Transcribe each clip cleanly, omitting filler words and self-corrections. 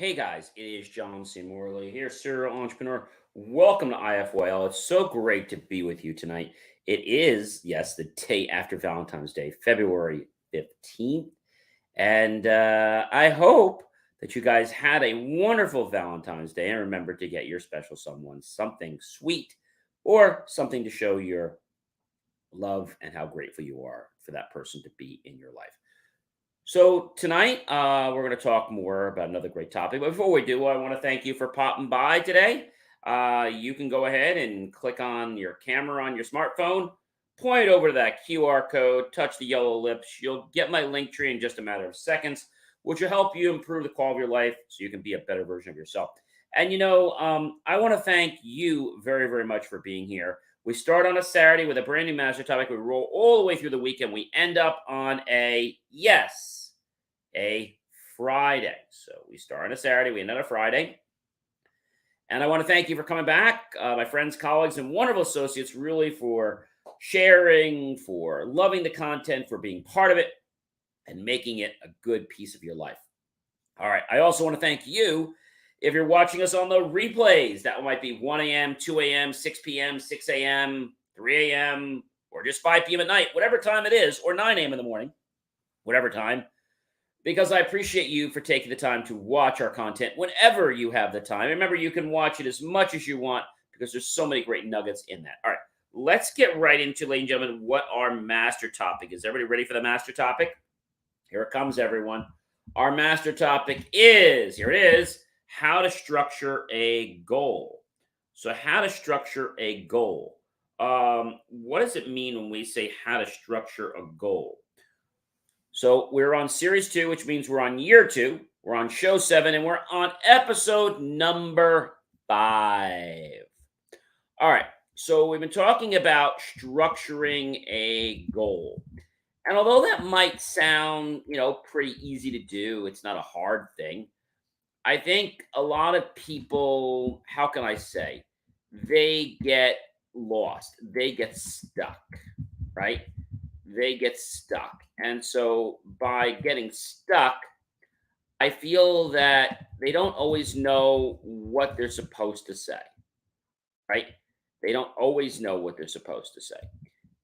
Hey guys, it is John C. Morley here, serial entrepreneur. Welcome to IFYL. It's so great to be with you tonight. It is, yes, the day after Valentine's Day, February 15th. And I hope that you guys had a wonderful Valentine's Day and remember to get your special someone something sweet or something to show your love and how grateful you are for that person to be in your life. So tonight, we're going to talk more about another great topic. But before we do, I want to thank you for popping by today. You can go ahead and click on your camera on your smartphone, point over to that QR code, touch the yellow lips. You'll get my link tree in just a matter of seconds, which will help you improve the quality of your life so you can be a better version of yourself. And I want to thank you very, very much for being here. We start on a Saturday with a brand new master topic. We roll all the way through the weekend. We end up on a Friday. So we start on a Saturday, we end on a Friday. And I want to thank you for coming back, my friends, colleagues, and wonderful associates, really for sharing, for loving the content, for being part of it, and making it a good piece of your life. All right. I also want to thank you if you're watching us on the replays. That might be 1 a.m., 2 a.m., 6 p.m., 6 a.m., 3 a.m., or just 5 p.m. at night, whatever time it is, or 9 a.m. in the morning, whatever time, because I appreciate you for taking the time to watch our content whenever you have the time. Remember, you can watch it as much as you want because there's so many great nuggets in that. All right, let's get right into, ladies and gentlemen, what our master topic is. Everybody ready for the master topic? Here it comes, everyone. Our master topic is, here it is, how to structure a goal. So how to structure a goal. What does it mean when we say how to structure a goal? So we're on series two, which means we're on year two. We're on show 7, and we're on episode number 5. All right. So we've been talking about structuring a goal. And although that might sound, pretty easy to do, it's not a hard thing. I think a lot of people, how can I say, they get lost. They get stuck, right? They get stuck. And so by getting stuck, I feel that they don't always know what they're supposed to say, right? They don't always know what they're supposed to say.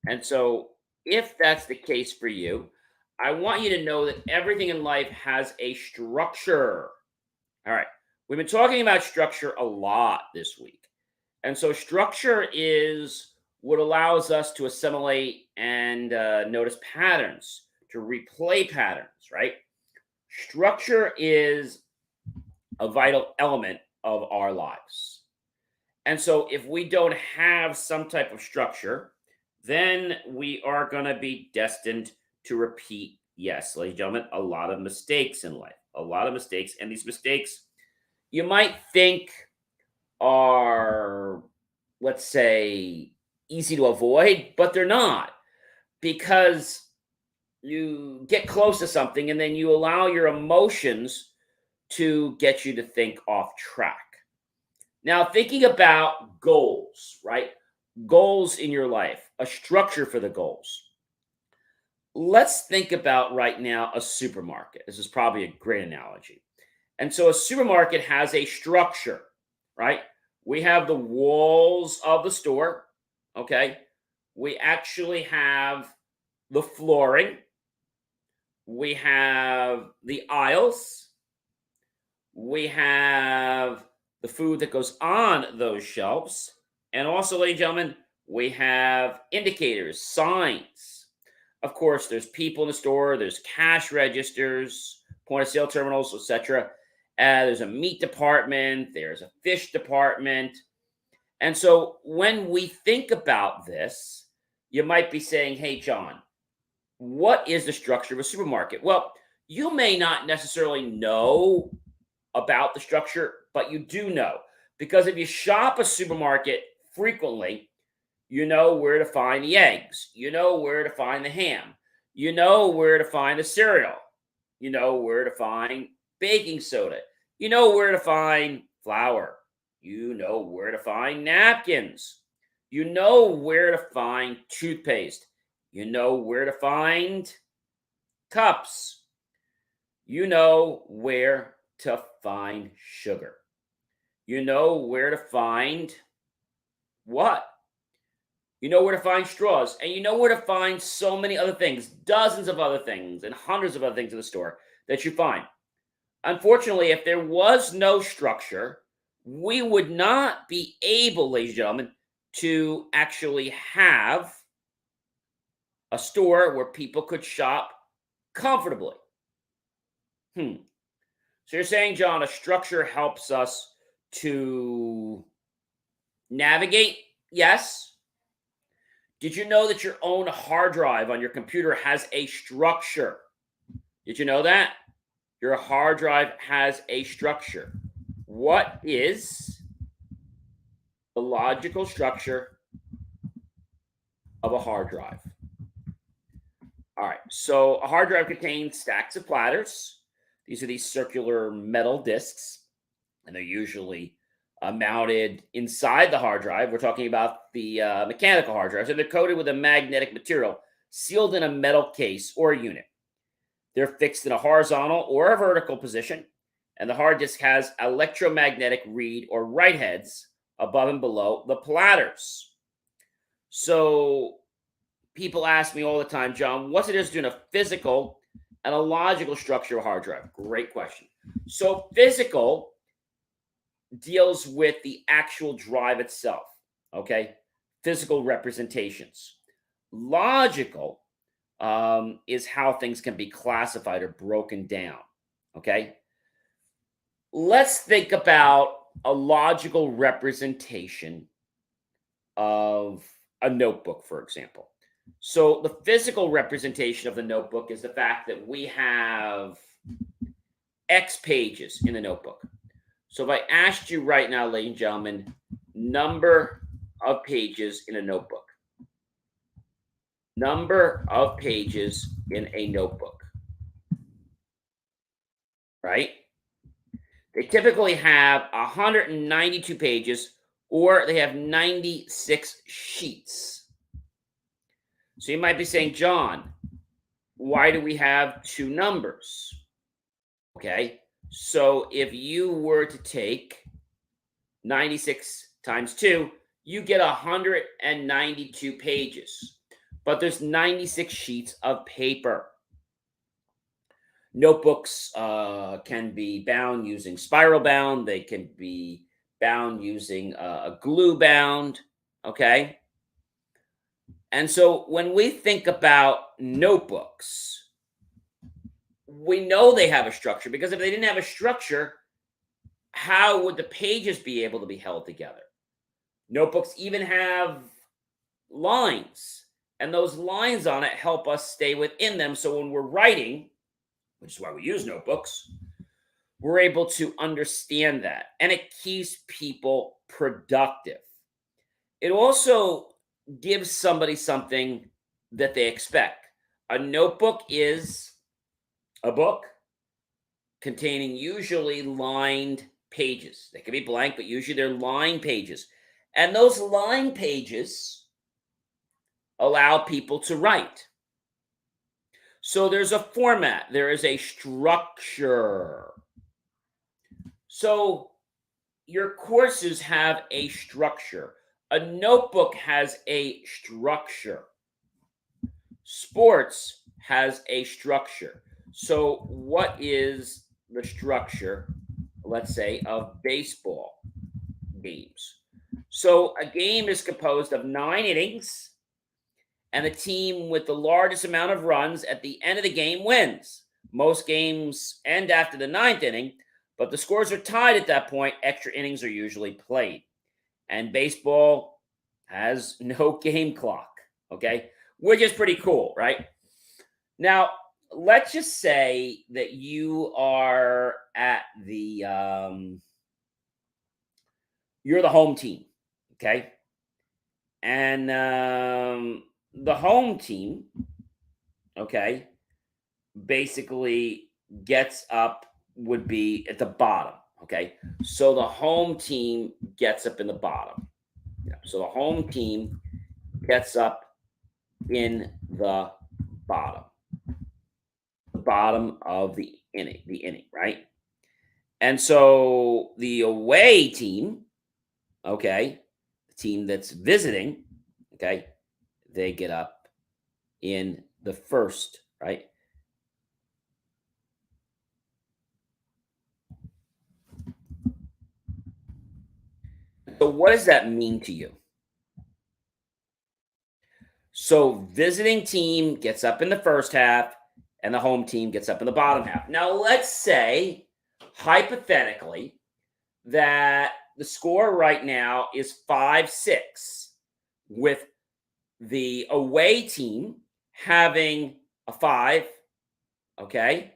And so if that's the case for you, I want you to know that everything in life has a structure. All right. We've been talking about structure a lot this week. And so structure is what allows us to assimilate and notice patterns, to replay patterns, right? Structure is a vital element of our lives. And so if we don't have some type of structure, then we are going to be destined to repeat, yes, ladies and gentlemen, a lot of mistakes in life, a lot of mistakes. And these mistakes you might think are, let's say, easy to avoid, but they're not, because you get close to something and then you allow your emotions to get you to think off track. Now, thinking about goals, right? Goals in your life, a structure for the goals. Let's think about right now a supermarket. This is probably a great analogy. And so a supermarket has a structure, right? We have the walls of the store, okay? We actually have the flooring. We have the aisles. We have the food that goes on those shelves. And also, ladies and gentlemen, we have indicators, signs. Of course, there's people in the store, there's cash registers, point of sale terminals, etc. There's a meat department, there's a fish department. And so when we think about this, you might be saying, hey, John, what is the structure of a supermarket? Well, you may not necessarily know about the structure, but you do know. Because if you shop a supermarket frequently, you know where to find the eggs. You know where to find the ham. You know where to find the cereal. You know where to find baking soda. You know where to find flour. You know where to find napkins. You know where to find toothpaste. You know where to find cups. You know where to find sugar. You know where to find what? You know where to find straws, and you know where to find so many other things, dozens of other things, and hundreds of other things in the store that you find. Unfortunately, if there was no structure, we would not be able, ladies and gentlemen, to actually have a store where people could shop comfortably. So you're saying, John, a structure helps us to navigate? Yes. Did you know that your own hard drive on your computer has a structure? Did you know that? Your hard drive has a structure. What is the logical structure of a hard drive? All right, so a hard drive contains stacks of platters. These are these circular metal discs, and they're usually mounted inside the hard drive. We're talking about the mechanical hard drives, and they're coated with a magnetic material sealed in a metal case or unit. They're fixed in a horizontal or a vertical position, and the hard disk has electromagnetic read or write heads above and below the platters. So people ask me all the time, John, what's the difference between a physical and a logical structure of a hard drive? Great question. So physical deals with the actual drive itself, okay? Physical representations. Logical is how things can be classified or broken down, okay? Let's think about a logical representation of a notebook, for example. So the physical representation of the notebook is the fact that we have X pages in the notebook. So if I asked you right now, ladies and gentlemen, number of pages in a notebook. Number of pages in a notebook. Right? They typically have 192 pages, or they have 96 sheets. So you might be saying, John, why do we have two numbers? Okay, so if you were to take 96 times 2, you get 192 pages, but there's 96 sheets of paper. Notebooks can be bound using spiral bound. They can be bound using a glue bound, okay? And so when we think about notebooks, we know they have a structure, because if they didn't have a structure, how would the pages be able to be held together? Notebooks even have lines, and those lines on it help us stay within them. So when we're writing, which is why we use notebooks, we're able to understand that. And it keeps people productive. It also gives somebody something that they expect. A notebook is a book containing usually lined pages. They can be blank, but usually they're lined pages. And those lined pages allow people to write. So there's a format, there is a structure. So your courses have a structure. A notebook has a structure. Sports has a structure. So what is the structure, let's say, of baseball games? So a game is composed of 9 innings, and the team with the largest amount of runs at the end of the game wins. Most games end after the 9th inning, but the scores are tied at that point. Extra innings are usually played. And baseball has no game clock, okay? Which is pretty cool, right? Now, let's just say that you are at the, you're the home team, okay? And the home team, okay, basically gets up, would be at the bottom, okay? So the home team gets up in the bottom. Yeah. So the home team gets up in the bottom of the inning, right? And so the away team, okay, the team that's visiting, okay, they get up in the first, right? So what does that mean to you? So visiting team gets up in the first half and the home team gets up in the bottom half. Now let's say hypothetically that the score right now is 5-6 with the away team having a 5, okay?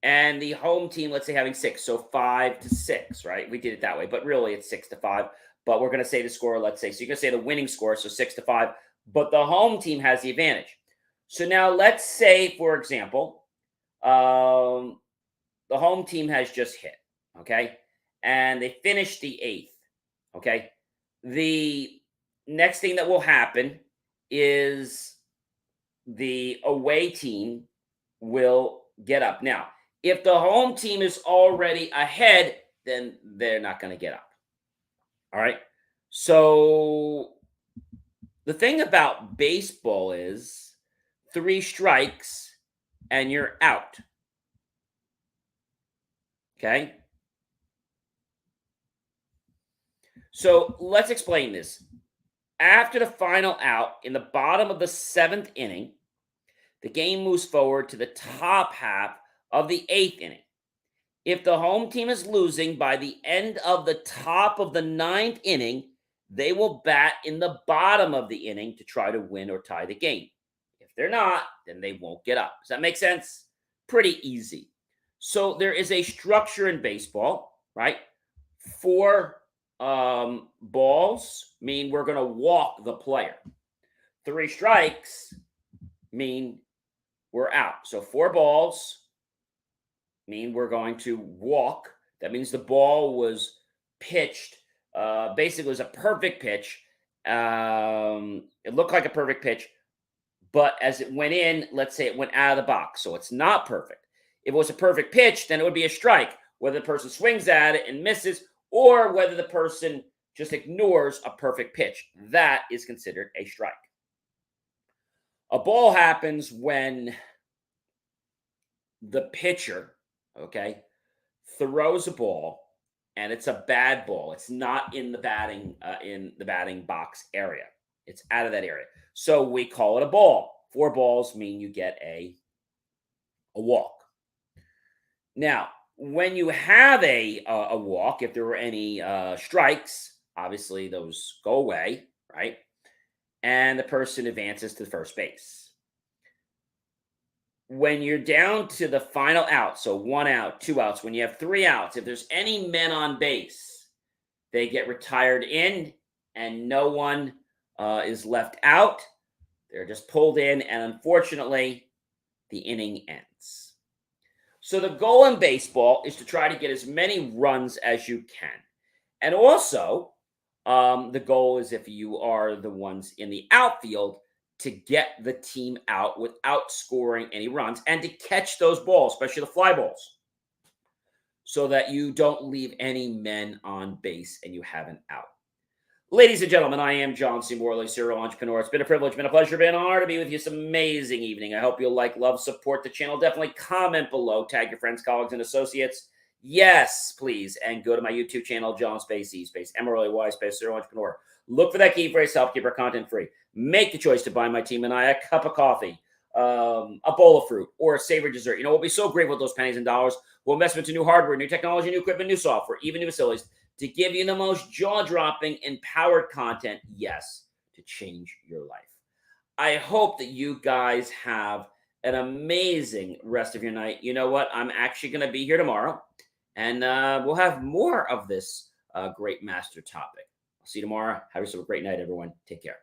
And the home team, let's say, having 6. So 5-6, right? We did it that way, but really it's 6-5. But we're going to say the score, let's say. So you're going to say the winning score, so 6-5, but the home team has the advantage. So now let's say, for example, the home team has just hit, okay? And they finished the 8th, okay? The next thing that will happen is the away team will get up. Now, if the home team is already ahead, then they're not going to get up. All right. So the thing about baseball is 3 strikes and you're out. Okay. So let's explain this. After the final out in the bottom of the 7th inning, the game moves forward to the top half of the 8th inning. If the home team is losing by the end of the top of the 9th inning, they will bat in the bottom of the inning to try to win or tie the game. If they're not, then they won't get up. Does that make sense? Pretty easy. So there is a structure in baseball, right? 4 balls mean we're going to walk the player. 3 strikes mean we're out. So 4 balls mean we're going to walk. That means the ball was pitched. Basically, it was a perfect pitch. It looked like a perfect pitch, but as it went in, let's say it went out of the box, so it's not perfect. If it was a perfect pitch, then it would be a strike, whether the person swings at it and misses, or whether the person just ignores a perfect pitch. That is considered a strike. A ball happens when the pitcher, okay, throws a ball and it's a bad ball. It's not in the batting box area. It's out of that area. So we call it a ball. 4 balls mean you get a walk. Now, when you have a walk, if there were any strikes, obviously those go away, right? And the person advances to first base. When you're down to the final out, so 1 out, 2 outs, when you have 3 outs, if there's any men on base, they get retired in and no one is left out. They're just pulled in, and unfortunately, the inning ends. So the goal in baseball is to try to get as many runs as you can. And also, the goal is, if you are the ones in the outfield, to get the team out without scoring any runs and to catch those balls, especially the fly balls, so that you don't leave any men on base and you have an out. Ladies and gentlemen, I am John C. Morley, serial entrepreneur. It's been a privilege, been a pleasure, been an honor to be with you this amazing evening. I hope you'll like, love, support the channel. Definitely comment below, tag your friends, colleagues, and associates. Yes, please. And go to my YouTube channel, John Space E Space MRLY Space Serial Entrepreneur. Look for that key phrase to help keep our content free. Make the choice to buy my team and I a cup of coffee, a bowl of fruit, or a savory dessert. You know, we'll be so grateful with those pennies and dollars. We'll invest into new hardware, new technology, new equipment, new software, even new facilities to give you the most jaw-dropping, empowered content, yes, to change your life. I hope that you guys have an amazing rest of your night. You know what? I'm actually going to be here tomorrow, and we'll have more of this great master topic. I'll see you tomorrow. Have yourself a great night, everyone. Take care.